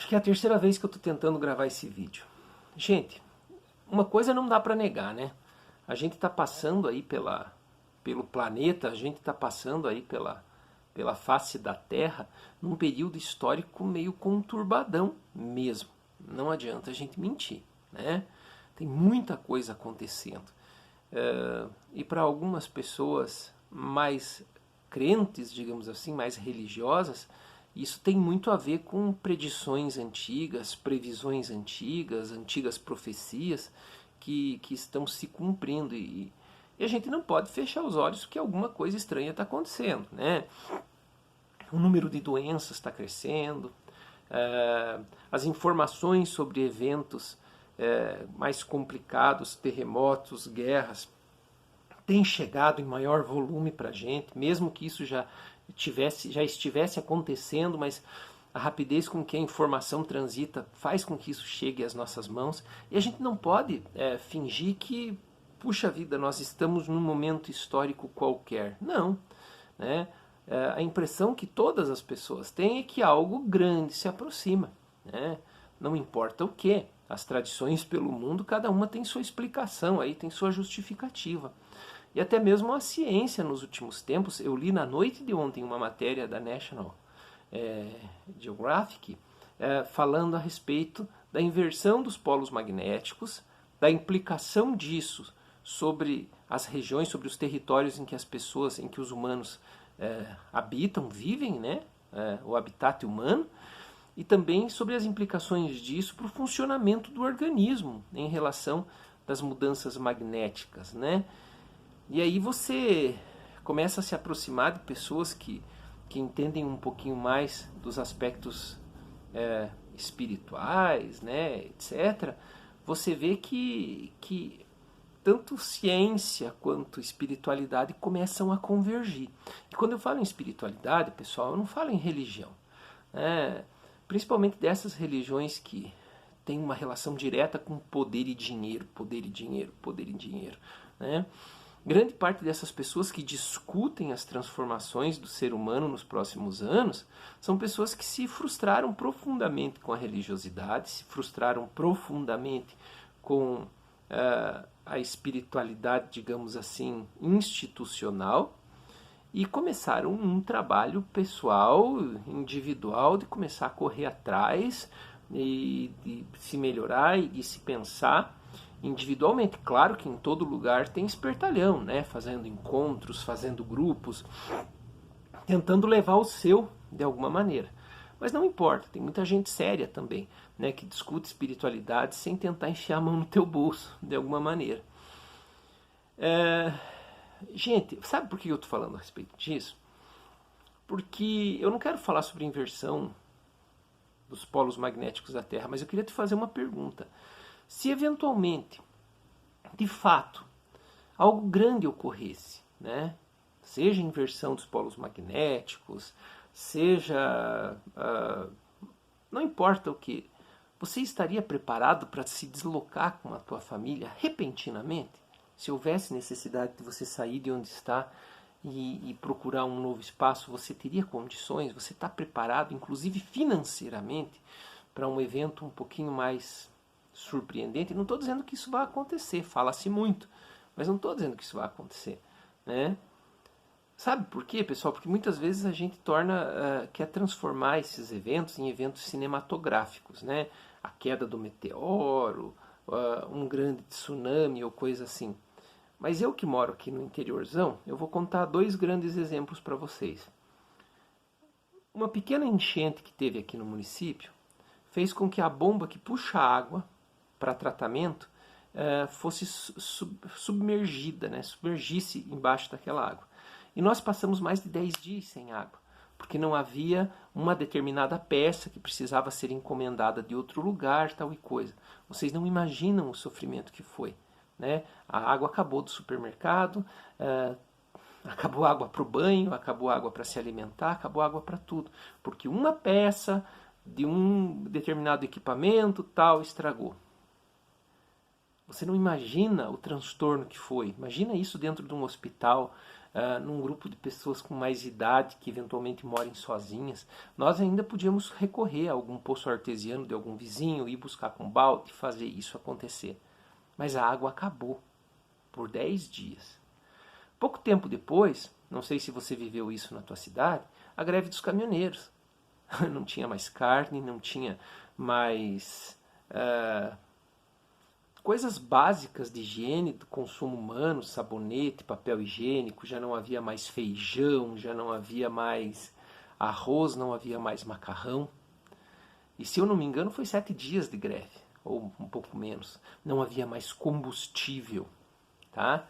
Acho que é a terceira vez que eu estou tentando gravar esse vídeo. Gente, uma coisa não dá para negar, né? A gente está passando aí pelo planeta, a gente está passando aí pela face da Terra num período histórico meio conturbadão mesmo. Não adianta a gente mentir, né? Tem muita coisa acontecendo. E para algumas pessoas mais crentes, digamos assim, mais religiosas, isso tem muito a ver com predições antigas, previsões antigas, antigas profecias que estão se cumprindo. E a gente não pode fechar os olhos porque alguma coisa estranha está acontecendo, né? O número de doenças está crescendo, as informações sobre eventos mais complicados, terremotos, guerras, têm chegado em maior volume para a gente, mesmo que isso já estivesse acontecendo, mas a rapidez com que a informação transita faz com que isso chegue às nossas mãos, e a gente não pode fingir que, puxa vida, nós estamos num momento histórico qualquer. Não, né? A impressão que todas as pessoas têm é que algo grande se aproxima, né? Não importa o que, as tradições pelo mundo, cada uma tem sua explicação, aí tem sua justificativa. E até mesmo a ciência nos últimos tempos, eu li na noite de ontem uma matéria da National Geographic falando a respeito da inversão dos polos magnéticos, da implicação disso sobre as regiões, sobre os territórios em que as pessoas, em que os humanos habitam, vivem, né? O habitat humano, e também sobre as implicações disso para o funcionamento do organismo em relação das mudanças magnéticas, né? E aí você começa a se aproximar de pessoas que entendem um pouquinho mais dos aspectos espirituais, né, etc. Você vê que tanto ciência quanto espiritualidade começam a convergir. E quando eu falo em espiritualidade, pessoal, eu não falo em religião. Principalmente dessas religiões que têm uma relação direta com poder e dinheiro, poder e dinheiro, poder e dinheiro, né? Grande parte dessas pessoas que discutem as transformações do ser humano nos próximos anos são pessoas que se frustraram profundamente com a religiosidade, se frustraram profundamente com a espiritualidade, digamos assim, institucional, e começaram um trabalho pessoal, individual, de começar a correr atrás e de se melhorar e de se pensar individualmente. Claro que em todo lugar tem espertalhão, né? Fazendo encontros, fazendo grupos, tentando levar o seu de alguma maneira. Mas não importa, tem muita gente séria também, né? Que discute espiritualidade sem tentar enfiar a mão no teu bolso de alguma maneira. Gente, sabe por que eu estou falando a respeito disso? Porque eu não quero falar sobre inversão dos polos magnéticos da Terra, mas eu queria te fazer uma pergunta. Se eventualmente, de fato, algo grande ocorresse, né? Seja inversão dos polos magnéticos, seja não importa o que, você estaria preparado para se deslocar com a tua família repentinamente? Se houvesse necessidade de você sair de onde está e procurar um novo espaço, você teria condições? Você está preparado, inclusive financeiramente, para um evento um pouquinho mais surpreendente? Não estou dizendo que isso vai acontecer, fala-se muito, mas não estou dizendo que isso vai acontecer, né? Sabe por quê, pessoal? Porque muitas vezes a gente quer transformar esses eventos em eventos cinematográficos, né? A queda do meteoro, um grande tsunami ou coisa assim. Mas eu que moro aqui no interiorzão, eu vou contar dois grandes exemplos para vocês. Uma pequena enchente que teve aqui no município fez com que a bomba que puxa água para tratamento fosse submergida, né? Submergisse embaixo daquela água. E nós passamos mais de 10 dias sem água, porque não havia uma determinada peça que precisava ser encomendada de outro lugar, tal e coisa. Vocês não imaginam o sofrimento que foi, né? A água acabou do supermercado, acabou a água para o banho, acabou a água para se alimentar, acabou a água para tudo, porque uma peça de um determinado equipamento tal estragou. Você não imagina o transtorno que foi. Imagina isso dentro de um hospital, num grupo de pessoas com mais idade que eventualmente morem sozinhas, nós ainda podíamos recorrer a algum poço artesiano de algum vizinho, ir buscar com balde e fazer isso acontecer. Mas a água acabou por 10 dias. Pouco tempo depois, não sei se você viveu isso na tua cidade, a greve dos caminhoneiros. Não tinha mais carne, não tinha mais coisas básicas de higiene, do consumo humano, sabonete, papel higiênico, já não havia mais feijão, já não havia mais arroz, não havia mais macarrão. E se eu não me engano foi 7 dias de greve, ou um pouco menos. Não havia mais combustível, tá?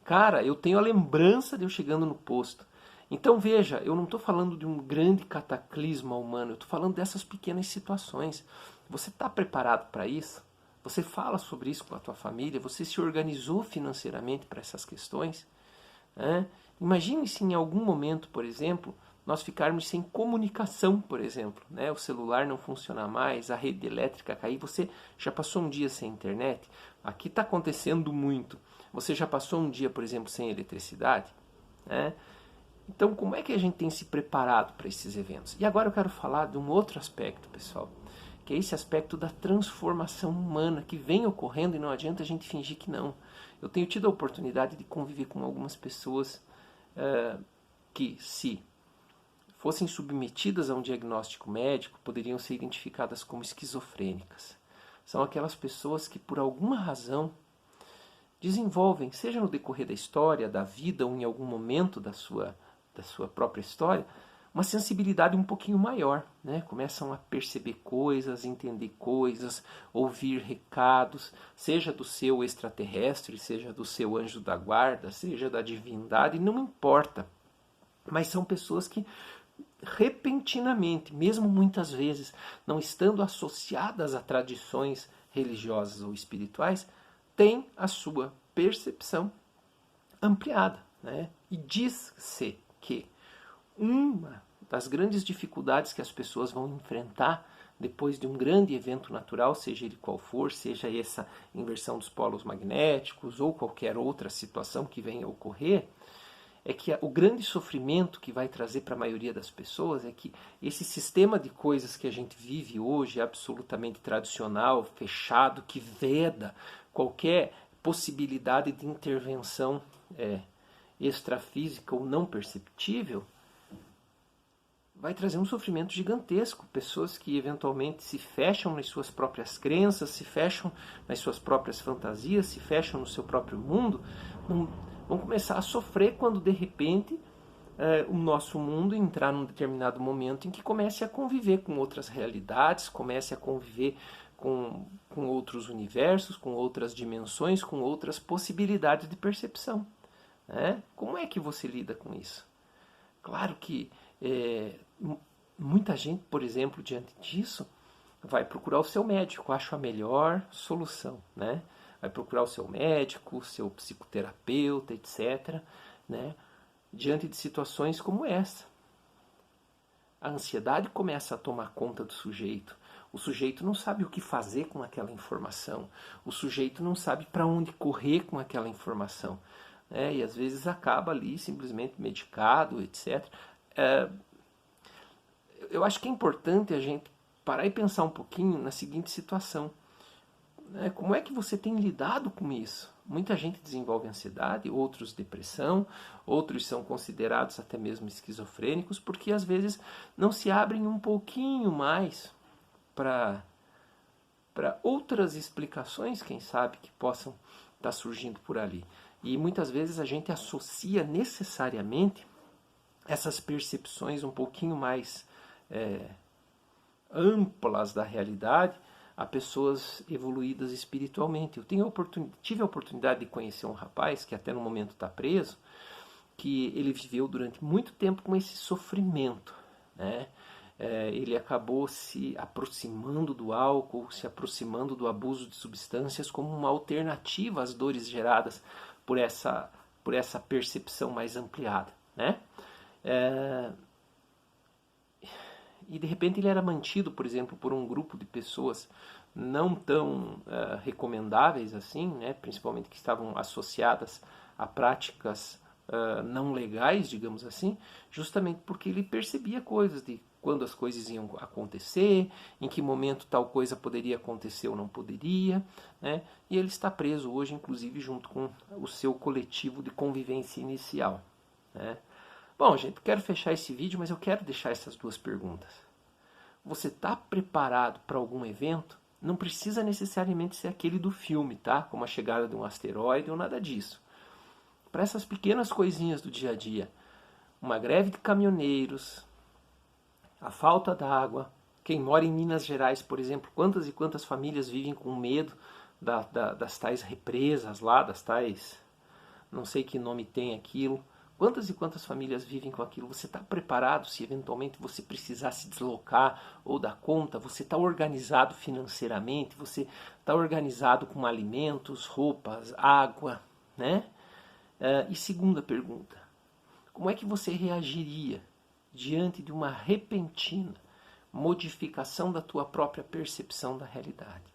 Cara, eu tenho a lembrança de eu chegando no posto. Então veja, eu não estou falando de um grande cataclisma humano, eu estou falando dessas pequenas situações. Você está preparado para isso? Você fala sobre isso com a tua família? Você se organizou financeiramente para essas questões? Imagine se em algum momento, por exemplo, nós ficarmos sem comunicação, por exemplo, o celular não funcionar mais, a rede elétrica cair. Você já passou um dia sem internet? Aqui está acontecendo muito. Você já passou um dia, por exemplo, sem eletricidade? Então, como é que a gente tem se preparado para esses eventos? E agora eu quero falar de um outro aspecto, pessoal, que é esse aspecto da transformação humana que vem ocorrendo e não adianta a gente fingir que não. Eu tenho tido a oportunidade de conviver com algumas pessoas que, se fossem submetidas a um diagnóstico médico, poderiam ser identificadas como esquizofrênicas. São aquelas pessoas que, por alguma razão, desenvolvem, seja no decorrer da história, da vida, ou em algum momento da sua própria história, uma sensibilidade um pouquinho maior. Começam a perceber coisas, entender coisas, ouvir recados, seja do seu extraterrestre, seja do seu anjo da guarda, seja da divindade, não importa. Mas são pessoas que repentinamente, mesmo muitas vezes não estando associadas a tradições religiosas ou espirituais, têm a sua percepção ampliada. E diz-se que uma das grandes dificuldades que as pessoas vão enfrentar depois de um grande evento natural, seja ele qual for, seja essa inversão dos polos magnéticos ou qualquer outra situação que venha a ocorrer, é que o grande sofrimento que vai trazer para a maioria das pessoas é que esse sistema de coisas que a gente vive hoje, absolutamente tradicional, fechado, que veda qualquer possibilidade de intervenção extrafísica ou não perceptível, vai trazer um sofrimento gigantesco. Pessoas que eventualmente se fecham nas suas próprias crenças, se fecham nas suas próprias fantasias, se fecham no seu próprio mundo, vão começar a sofrer quando de repente o nosso mundo entrar num determinado momento em que comece a conviver com outras realidades, comece a conviver com outros universos, com outras dimensões, com outras possibilidades de percepção. Como é que você lida com isso? Claro que muita gente, por exemplo, diante disso, vai procurar o seu médico, acho a melhor solução, Vai procurar o seu médico, o seu psicoterapeuta, etc., diante de situações como essa. A ansiedade começa a tomar conta do sujeito. O sujeito não sabe o que fazer com aquela informação. O sujeito não sabe para onde correr com aquela informação. E às vezes acaba ali simplesmente medicado, etc. Eu acho que é importante a gente parar e pensar um pouquinho na seguinte situação. Como é que você tem lidado com isso? Muita gente desenvolve ansiedade, outros depressão, outros são considerados até mesmo esquizofrênicos, porque às vezes não se abrem um pouquinho mais para outras explicações, quem sabe, que possam estar surgindo por ali. E muitas vezes a gente associa necessariamente essas percepções um pouquinho mais amplas da realidade a pessoas evoluídas espiritualmente. Eu tive a oportunidade de conhecer um rapaz que até no momento está preso, que ele viveu durante muito tempo com esse sofrimento. Ele acabou se aproximando do álcool, se aproximando do abuso de substâncias como uma alternativa às dores geradas por essa percepção mais ampliada. E de repente ele era mantido, por exemplo, por um grupo de pessoas não tão recomendáveis assim, principalmente que estavam associadas a práticas não legais, digamos assim, justamente porque ele percebia coisas de quando as coisas iam acontecer, em que momento tal coisa poderia acontecer ou não poderia, né? E ele está preso hoje, inclusive, junto com o seu coletivo de convivência inicial, né? Bom, gente, quero fechar esse vídeo, mas eu quero deixar essas duas perguntas. Você está preparado para algum evento? Não precisa necessariamente ser aquele do filme, tá? Como a chegada de um asteroide ou nada disso. Para essas pequenas coisinhas do dia a dia. Uma greve de caminhoneiros, a falta d'água. Quem mora em Minas Gerais, por exemplo, quantas e quantas famílias vivem com medo das tais represas lá, das tais, não sei que nome tem aquilo. Quantas e quantas famílias vivem com aquilo? Você está preparado se eventualmente você precisar se deslocar ou dar conta? Você está organizado financeiramente? Você está organizado com alimentos, roupas, água, né? E segunda pergunta, como é que você reagiria diante de uma repentina modificação da tua própria percepção da realidade?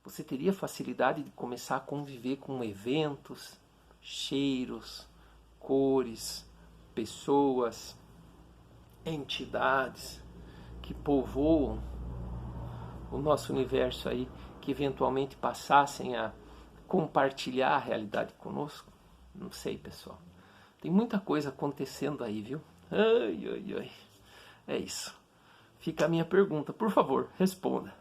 Você teria facilidade de começar a conviver com eventos, cheiros, cores, pessoas, entidades que povoam o nosso universo aí, que eventualmente passassem a compartilhar a realidade conosco? Não sei, pessoal. Tem muita coisa acontecendo aí, viu? Ai, ai, ai. É isso. Fica a minha pergunta. Por favor, responda.